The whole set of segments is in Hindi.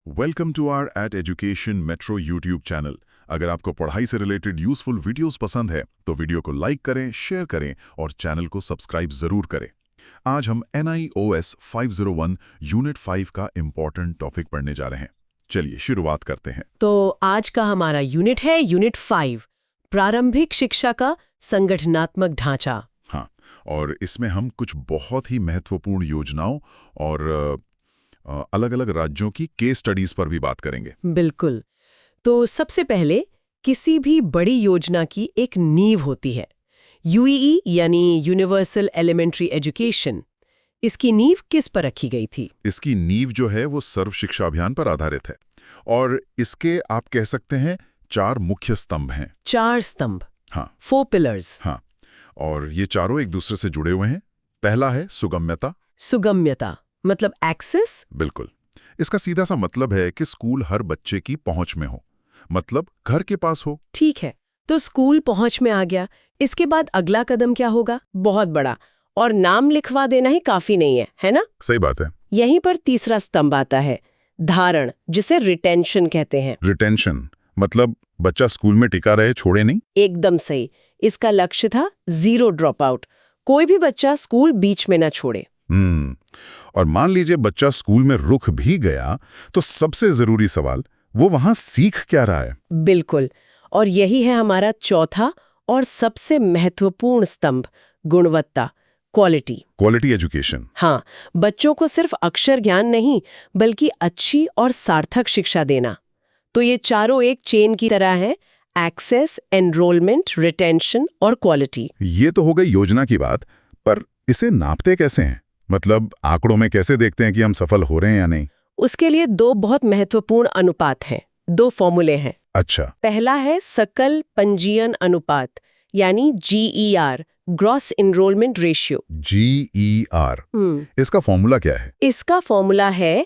Welcome to our eight education metro YouTube channel. अगर आपको पढ़ाई से रिलेटेड यूजफुल वीडियोस पसंद है तो वीडियो को लाइक करें, शेयर करें और चैनल को सब्सक्राइब जरूर करें। आज हम NIOS 501 यूनिट 5 का इम्पोर्टेंट टॉपिक पढ़ने जा रहे हैं। चलिए शुरुआत करते हैं। तो आज का हमारा यूनिट है यूनिट 5, प्रारंभिक शिक्षा का संगठनात्मक ढांचा। हाँ, और इसमें हम कुछ बहुत ही महत्वपूर्ण योजनाओं और अलग अलग राज्यों की केस स्टडीज पर भी बात करेंगे। बिल्कुल। तो सबसे पहले किसी भी बड़ी योजना की एक नींव होती है, UEE यानी यूनिवर्सल एलिमेंट्री एजुकेशन। इसकी नींव किस पर रखी गई थी? इसकी नींव जो है वो सर्व शिक्षा अभियान पर आधारित है और इसके आप कह सकते हैं 4 मुख्य स्तंभ हैं। 4 स्तंभ। हाँ 4 पिलर्स। हाँ, और ये चारों एक दूसरे से जुड़े हुए हैं। पहला है सुगम्यता। सुगम्यता मतलब एक्सेस। बिल्कुल, इसका सीधा सा मतलब है कि स्कूल हर बच्चे की पहुंच में हो, मतलब घर के पास हो। ठीक है, तो स्कूल पहुंच में आ गया। इसके बाद अगला कदम क्या होगा? बहुत बड़ा, और नाम लिखवा देना ही काफी नहीं है ना? सही बात है। यहीं पर तीसरा स्तंभ आता है, धारण, जिसे रिटेंशन कहते हैं। रिटेंशन मतलब बच्चा स्कूल में टिका रहे, छोड़े नहीं। एकदम सही। इसका लक्ष्य था 0 ड्रॉप आउट, कोई भी बच्चा स्कूल बीच में ना छोड़े। और मान लीजिए बच्चा स्कूल में रुक भी गया तो सबसे जरूरी सवाल, वो वहां सीख क्या रहा है? बिल्कुल, और यही है हमारा चौथा और सबसे महत्वपूर्ण स्तंभ, गुणवत्ता, क्वालिटी। Quality education. हाँ, बच्चों को सिर्फ अक्षर ज्ञान नहीं बल्कि अच्छी और सार्थक शिक्षा देना। तो ये चारों एक चेन की तरह हैं, एक्सेस, एनरोलमेंट, रिटेंशन और क्वालिटी। ये तो हो गई योजना की बात, पर इसे नापते कैसे हैं? मतलब आंकड़ों में कैसे देखते हैं कि हम सफल हो रहे हैं या नहीं? उसके लिए 2 बहुत महत्वपूर्ण अनुपात हैं, 2 फॉर्मूले हैं। अच्छा। पहला है सकल पंजीयन अनुपात यानी GER, gross enrolment ratio. GER, इसका फॉर्मूला क्या है? इसका फॉर्मूला है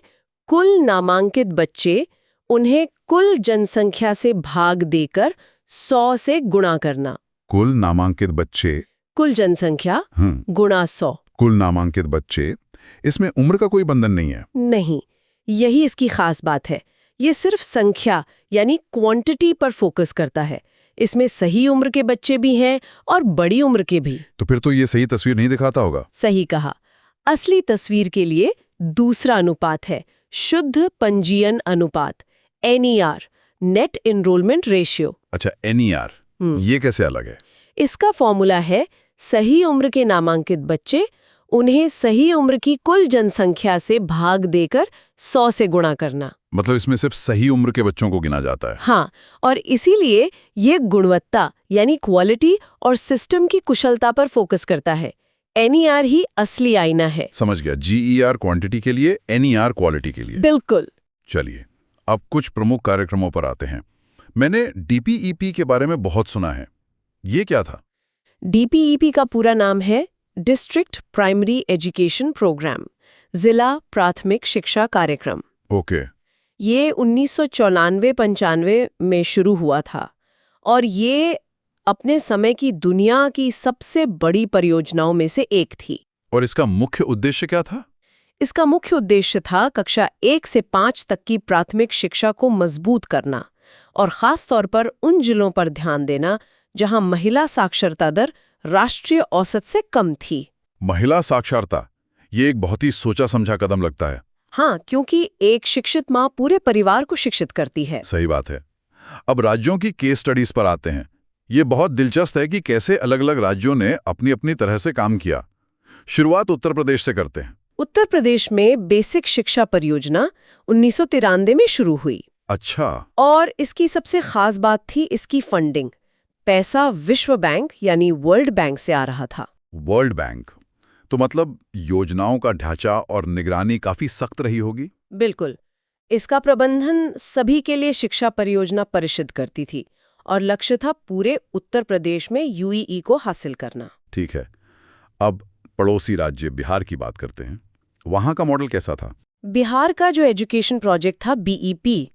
कुल नामांकित बच्चे, उन्हें कुल जनसंख्या से भाग देकर 100 से गुणा करना। कुल नामांकित बच्चे, कुल जनसंख्या गुणा 100। कुल नामांकित बच्चे, इसमें उम्र का कोई बंधन नहीं है। नहीं, यही इसकी खास बात है। ये सिर्फ संख्या यानी क्वांटिटी पर फोकस करता है। इसमें सही उम्र के बच्चे भी हैं और बड़ी उम्र के भी। तो फिर तो ये सही तस्वीर नहीं दिखाता होगा। सही कहा। असली तस्वीर के लिए दूसरा अनुपात है शुद्ध पंजीयन अनुपात, NER, नेट एनरोलमेंट रेशियो। अच्छा, NER, ये कैसे अलग है? इसका फॉर्मूला है सही उम्र के नामांकित बच्चे, उन्हें सही उम्र की कुल जनसंख्या से भाग देकर 100 से गुणा करना। मतलब इसमें सिर्फ सही उम्र के बच्चों को गिना जाता है। हाँ, और इसीलिए ये गुणवत्ता यानी क्वालिटी और सिस्टम की कुशलता पर फोकस करता है। NER ही असली आईना है। समझ गया, GER क्वांटिटी के लिए, NER क्वालिटी के लिए। बिल्कुल। चलिए अब कुछ प्रमुख कार्यक्रमों पर आते हैं। मैंने DPEP के बारे में बहुत सुना है, ये क्या था? DPEP का पूरा नाम है डिस्ट्रिक्ट प्राइमरी एजुकेशन प्रोग्राम, जिला प्राथमिक शिक्षा कार्यक्रम। ओके। ये 1994-95 में शुरू हुआ था और ये अपने समय की दुनिया की सबसे बड़ी परियोजनाओं में से एक थी। और इसका मुख्य उद्देश्य क्या था? इसका मुख्य उद्देश्य था कक्षा 1 से 5 तक की प्राथमिक शिक्षा को मजबूत करना और खास तौर पर उन जिलों पर ध्यान देना जहां महिला साक्षरता दर राष्ट्रीय औसत से कम थी। महिला साक्षरता, ये एक बहुत ही सोचा समझा कदम लगता है। हाँ, क्योंकि एक शिक्षित माँ पूरे परिवार को शिक्षित करती है। सही बात है। अब राज्यों की केस स्टडीज पर आते हैं। ये बहुत दिलचस्प है कि कैसे अलग-अलग राज्यों ने अपनी अपनी तरह से काम किया। शुरुआत उत्तर प्रदेश से करते हैं। उत्तर प्रदेश में बेसिक शिक्षा परियोजना 1993 में शुरू हुई। अच्छा। और इसकी सबसे खास बात थी इसकी फंडिंग। पैसा विश्व बैंक यानी वर्ल्ड बैंक से आ रहा था। वर्ल्ड बैंक, तो मतलब योजनाओं का ढांचा और निगरानी काफी सख्त रही होगी। बिल्कुल। इसका प्रबंधन सभी के लिए शिक्षा परियोजना परिषद करती थी और लक्ष्य था पूरे उत्तर प्रदेश में UEE को हासिल करना। ठीक है, अब पड़ोसी राज्य बिहार की बात करते हैं। वहां का मॉडल कैसा था? बिहार का जो एजुकेशन प्रोजेक्ट था BEP,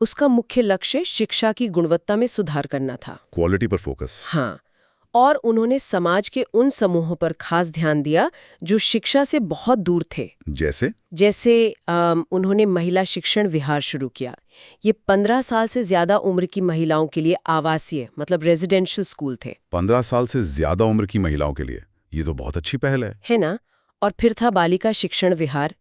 उसका मुख्य लक्ष्य शिक्षा की गुणवत्ता में सुधार करना था। क्वालिटी पर फोकस। हाँ, और उन्होंने समाज के उन समूहों पर खास ध्यान दिया जो शिक्षा से बहुत दूर थे। जैसे उन्होंने महिला शिक्षण विहार शुरू किया। ये 15 साल से ज्यादा उम्र की महिलाओं के लिए आवासीय मतलब रेजिडेंशियल स्कूल थे। 15 साल से ज्यादा उम्र की महिलाओं के लिए ये तो बहुत अच्छी पहल है ना? और फिर था बालिका शिक्षण विहार।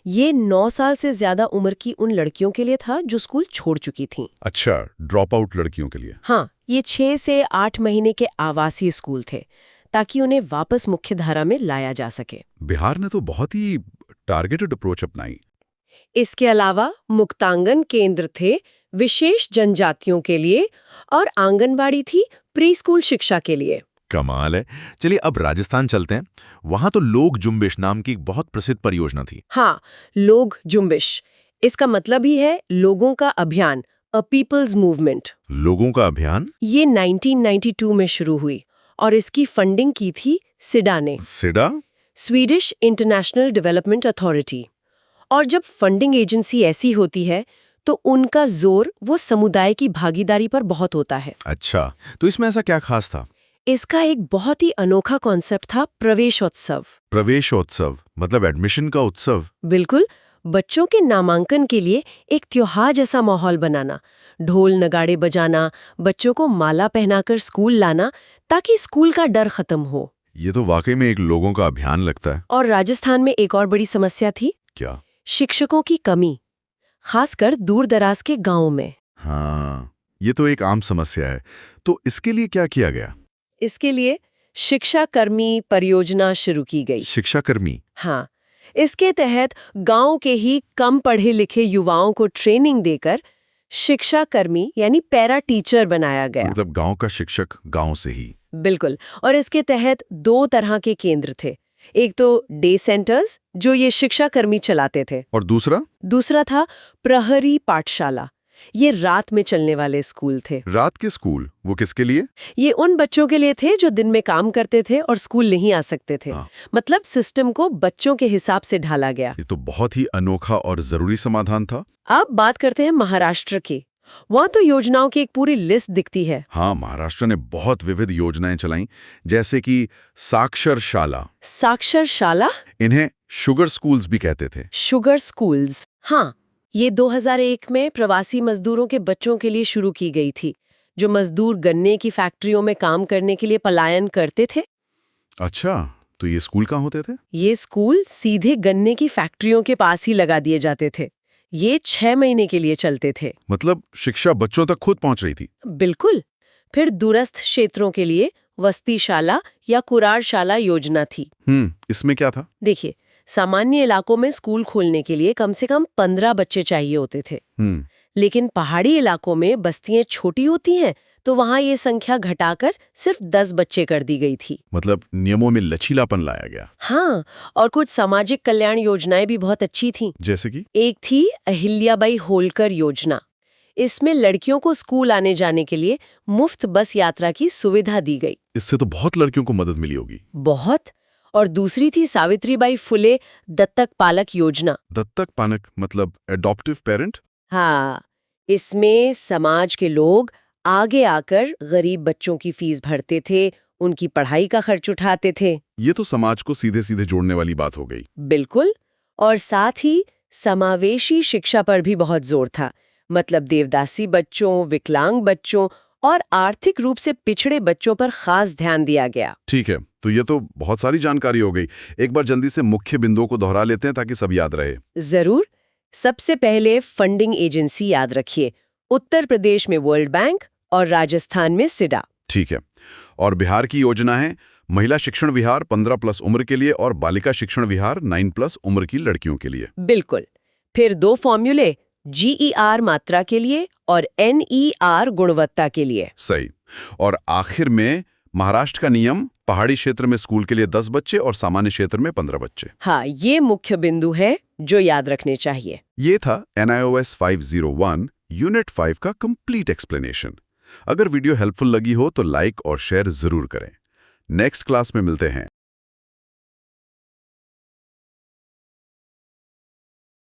ये 9 साल से ज्यादा उम्र की उन लड़कियों के लिए था जो स्कूल छोड़ चुकी थीं। अच्छा, ड्रॉप आउट लड़कियों के लिए। हाँ, ये 6 से 8 महीने के आवासीय स्कूल थे ताकि उन्हें वापस मुख्य धारा में लाया जा सके। बिहार ने तो बहुत ही टारगेटेड अप्रोच अपनाई। इसके अलावा मुक्तांगन केंद्र थे विशेष जनजातियों के लिए और आंगनबाड़ी थी प्री स्कूल शिक्षा के लिए। कमाल है। चलिए अब राजस्थान चलते हैं। वहां तो लोक जुम्बिश नाम की एक बहुत प्रसिद्ध परियोजना थी। हाँ, लोक जुम्बिश। इसका मतलब ही है लोगों का अभियान, अ पीपल्स मूवमेंट। लोगों का अभियान? ये 1992 में शुरू हुई और इसकी फंडिंग की थी सिडा ने। SIDA? Swedish international development authority. और जब फंडिंग एजेंसी ऐसी होती है तो उनका जोर वो समुदाय की भागीदारी पर बहुत होता है। अच्छा, तो इसमें ऐसा क्या खास था? इसका एक बहुत ही अनोखा कॉन्सेप्ट था प्रवेशोत्सव। प्रवेशोत्सव मतलब एडमिशन का उत्सव? बिल्कुल, बच्चों के नामांकन के लिए एक त्योहार जैसा माहौल बनाना, ढोल नगाड़े बजाना, बच्चों को माला पहनाकर स्कूल लाना ताकि स्कूल का डर खत्म हो। ये तो वाकई में एक लोगों का अभियान लगता है। और राजस्थान में एक और बड़ी समस्या थी। क्या? शिक्षकों की कमी, खासकर दूर दराज के गांवों में। हाँ, ये तो एक आम समस्या है। तो इसके लिए क्या किया गया? इसके लिए शिक्षा कर्मी परियोजना शुरू की गई। शिक्षा कर्मी? हाँ, इसके तहत गांव के ही कम पढ़े लिखे युवाओं को ट्रेनिंग देकर शिक्षा कर्मी यानी पैरा टीचर बनाया गया। मतलब गांव का शिक्षक गांव से ही? बिल्कुल। और इसके तहत 2 तरह के केंद्र थे। एक तो डे सेंटर्स जो ये शिक्षा कर्मी चलाते थे, और दूसरा था प्रहरी पाठशाला। ये रात में चलने वाले स्कूल थे। रात के स्कूल? वो किसके लिए? ये उन बच्चों के लिए थे जो दिन में काम करते थे और स्कूल नहीं आ सकते थे। मतलब सिस्टम को बच्चों के हिसाब से ढाला गया। ये तो बहुत ही अनोखा और जरूरी समाधान था। अब बात करते हैं महाराष्ट्र की। वहाँ तो योजनाओं की एक पूरी लिस्ट दिखती है। हाँ, महाराष्ट्र ने बहुत विविध योजनाएं चलाई, जैसे कि साक्षरशाला। साक्षरशाला? इन्हें शुगर स्कूल्स भी कहते थे। शुगर स्कूल्स, हाँ। ये 2001 में प्रवासी मजदूरों के बच्चों के लिए शुरू की गई थी, जो मजदूर गन्ने की फैक्ट्रियों में काम करने के लिए पलायन करते थे। अच्छा, तो ये स्कूल कहाँ होते थे? ये स्कूल सीधे गन्ने की फैक्ट्रियों के पास ही लगा दिए जाते थे। ये 6 महीने के लिए चलते थे। मतलब शिक्षा बच्चों तक खुद पहुंच रही थी? बिल्कुल। फिर दूरस्थ क्षेत्रों के लिए वस्तीशाला या कुरारशाला योजना थी। इसमें क्या था? देखिए, सामान्य इलाकों में स्कूल खोलने के लिए कम से कम 15 बच्चे चाहिए होते थे। लेकिन पहाड़ी इलाकों में बस्तियां छोटी होती हैं, तो वहां ये संख्या घटाकर सिर्फ 10 बच्चे कर दी गई थी। मतलब नियमों में लचीलापन लाया गया। हाँ, और कुछ सामाजिक कल्याण योजनाएं भी बहुत अच्छी थीं। जैसे कि? एक थी अहिल्याबाई होलकर योजना। इसमें लड़कियों को स्कूल आने जाने के लिए मुफ्त बस यात्रा की सुविधा दी गई। इससे तो बहुत लड़कियों को मदद मिली होगी। बहुत। और दूसरी थी सावित्रीबाई फुले दत्तक पालक योजना। दत्तक पालक मतलब एडॉप्टिव पेरेंट? हाँ, इसमें समाज के लोग आगे आकर गरीब बच्चों की फीस भरते थे, उनकी पढ़ाई का खर्च उठाते थे। ये तो समाज को सीधे सीधे जोड़ने वाली बात हो गई। बिल्कुल। और साथ ही समावेशी शिक्षा पर भी बहुत जोर था। मतलब देवदासी बच्चों, विकलांग बच्चों और आर्थिक रूप से पिछड़े बच्चों पर खास ध्यान दिया गया। ठीक है, तो ये तो बहुत सारी जानकारी हो गई। एक बार जल्दी से मुख्य बिंदुओं को दोहरा लेते हैं ताकि सब याद रहे। जरूर। सबसे पहले फंडिंग एजेंसी याद रखिए। उत्तर प्रदेश में वर्ल्ड बैंक और राजस्थान में सिडा। ठीक है। और बिहार की योजना है महिला शिक्षण विहार 15+ उम्र के लिए और बालिका शिक्षण विहार 9+ उम्र की लड़कियों के लिए। बिल्कुल। फिर 2 फॉर्मूले, GER मात्रा के लिए और NER गुणवत्ता के लिए। सही। और आखिर में महाराष्ट्र का नियम, पहाड़ी क्षेत्र में स्कूल के लिए 10 बच्चे और सामान्य क्षेत्र में 15 बच्चे। हाँ, ये मुख्य बिंदु है जो याद रखने चाहिए। ये था NIOS 501 यूनिट 5 का कंप्लीट एक्सप्लेनेशन। अगर वीडियो हेल्पफुल लगी हो तो लाइक और शेयर जरूर करें। नेक्स्ट क्लास में मिलते हैं।